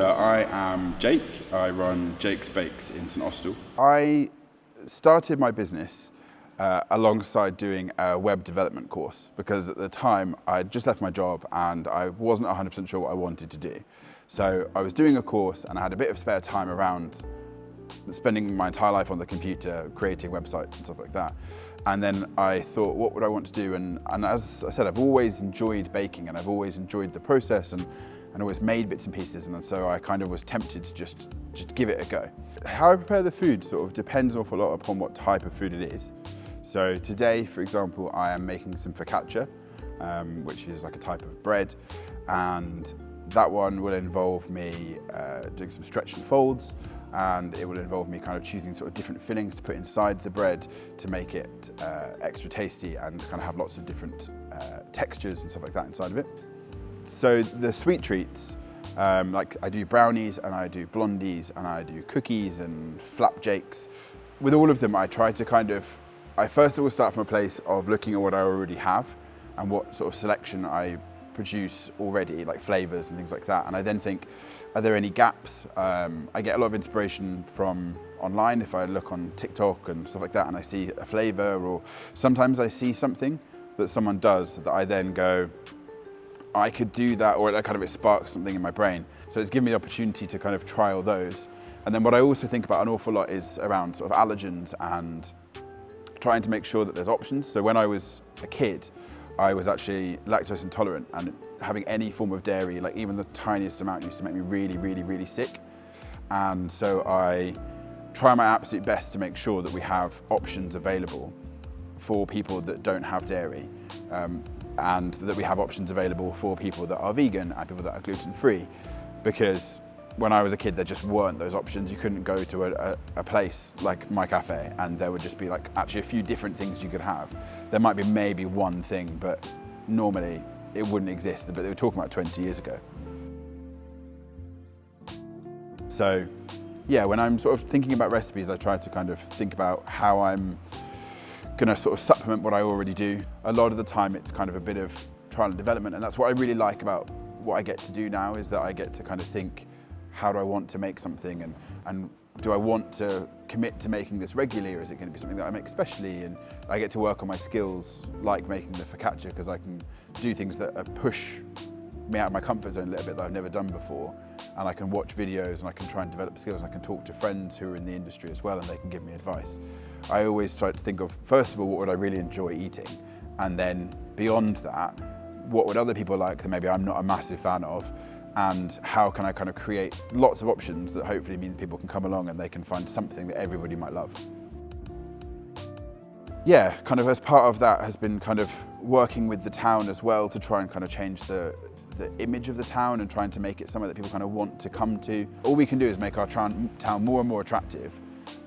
So I am Jake. I run Jake's Bakes in St Austell. I started my business alongside doing a web development course because at the time I just left my job and I wasn't 100% sure what I wanted to do. So I was doing a course and I had a bit of spare time around spending my entire life on the computer, creating websites and stuff like that. And then I thought, what would I want to do? And as I said, I've always enjoyed baking and I've always enjoyed the process and always made bits and pieces. And so I kind of was tempted to just give it a go. How I prepare the food sort of depends an awful lot upon what type of food it is. So today, for example, I am making some focaccia, which is like a type of bread. And that one will involve me doing some stretch and folds, and it will involve me kind of choosing sort of different fillings to put inside the bread to make it extra tasty and kind of have lots of different textures and stuff like that inside of it. So the sweet treats, like I do brownies and I do blondies and I do cookies and flapjakes. With all of them, I try to I first of all start from a place of looking at what I already have and what sort of selection I produce already, like flavors and things like that. And I then think, are there any gaps? I get a lot of inspiration from online if I look on TikTok and stuff like that and I see a flavor, or sometimes I see something that someone does that I then go, I could do that, or it sparks something in my brain. So it's given me the opportunity to kind of trial those. And then what I also think about an awful lot is around sort of allergens and trying to make sure that there's options. So when I was a kid, I was actually lactose intolerant, and having any form of dairy, like even the tiniest amount, used to make me really, really, really sick. And so I try my absolute best to make sure that we have options available for people that don't have dairy, and that we have options available for people that are vegan and people that are gluten-free. Because when I was a kid, there just weren't those options. You couldn't go to a place like My Cafe and there would just be like actually a few different things you could have. There might be maybe one thing, but normally it wouldn't exist, but they were talking about 20 years ago. So yeah, when I'm sort of thinking about recipes, I try to kind of think about how I'm gonna sort of supplement what I already do. A lot of the time it's kind of a bit of trial and development, and that's what I really like about what I get to do now, is that I get to kind of think, how do I want to make something, and do I want to commit to making this regularly, or is it going to be something that I make specially? And I get to work on my skills, like making the focaccia, because I can do things that push me out of my comfort zone a little bit that I've never done before. And I can watch videos and I can try and develop skills, and I can talk to friends who are in the industry as well and they can give me advice. I always try to think of, first of all, what would I really enjoy eating? And then beyond that, what would other people like that maybe I'm not a massive fan of? And how can I kind of create lots of options that hopefully mean people can come along and they can find something that everybody might love. Yeah, kind of as part of that has been kind of working with the town as well to try and kind of change the image of the town and trying to make it somewhere that people kind of want to come to. All we can do is make our town more and more attractive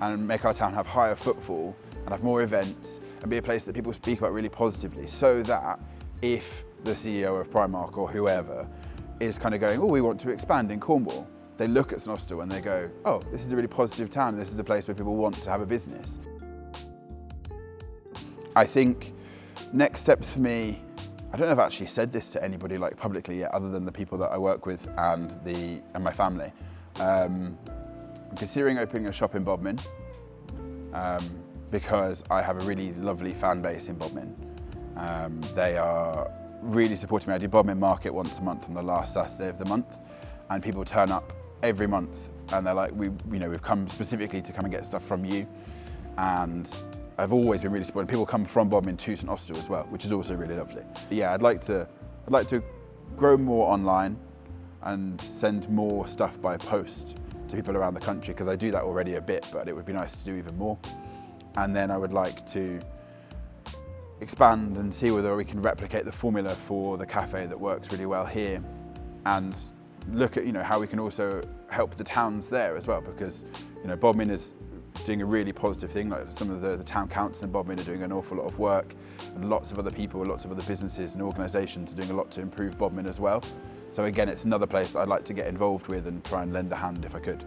and make our town have higher footfall and have more events and be a place that people speak about really positively, so that if the CEO of Primark or whoever is kind of going, oh, we want to expand in Cornwall, they look at St Austell and they go, oh, this is a really positive town and this is a place where people want to have a business. I think next steps for me, I don't know if I've actually said this to anybody like publicly yet, other than the people that I work with and my family. I'm considering opening a shop in Bodmin because I have a really lovely fan base in Bodmin. They are really supporting me. I do Bodmin Market once a month on the last Saturday of the month, and people turn up every month and they're like, we've come specifically to come and get stuff from you. And I've always been really supportive. People come from Bodmin to St Austell as well, which is also really lovely. But yeah, I'd like to grow more online and send more stuff by post to people around the country, because I do that already a bit, but it would be nice to do even more. And then I would like to expand and see whether we can replicate the formula for the cafe that works really well here, and look at how we can also help the towns there as well, because Bodmin is doing a really positive thing. Like some of the town councils in Bodmin are doing an awful lot of work, and lots of other people, lots of other businesses and organisations are doing a lot to improve Bodmin as well. So again, it's another place that I'd like to get involved with and try and lend a hand if I could.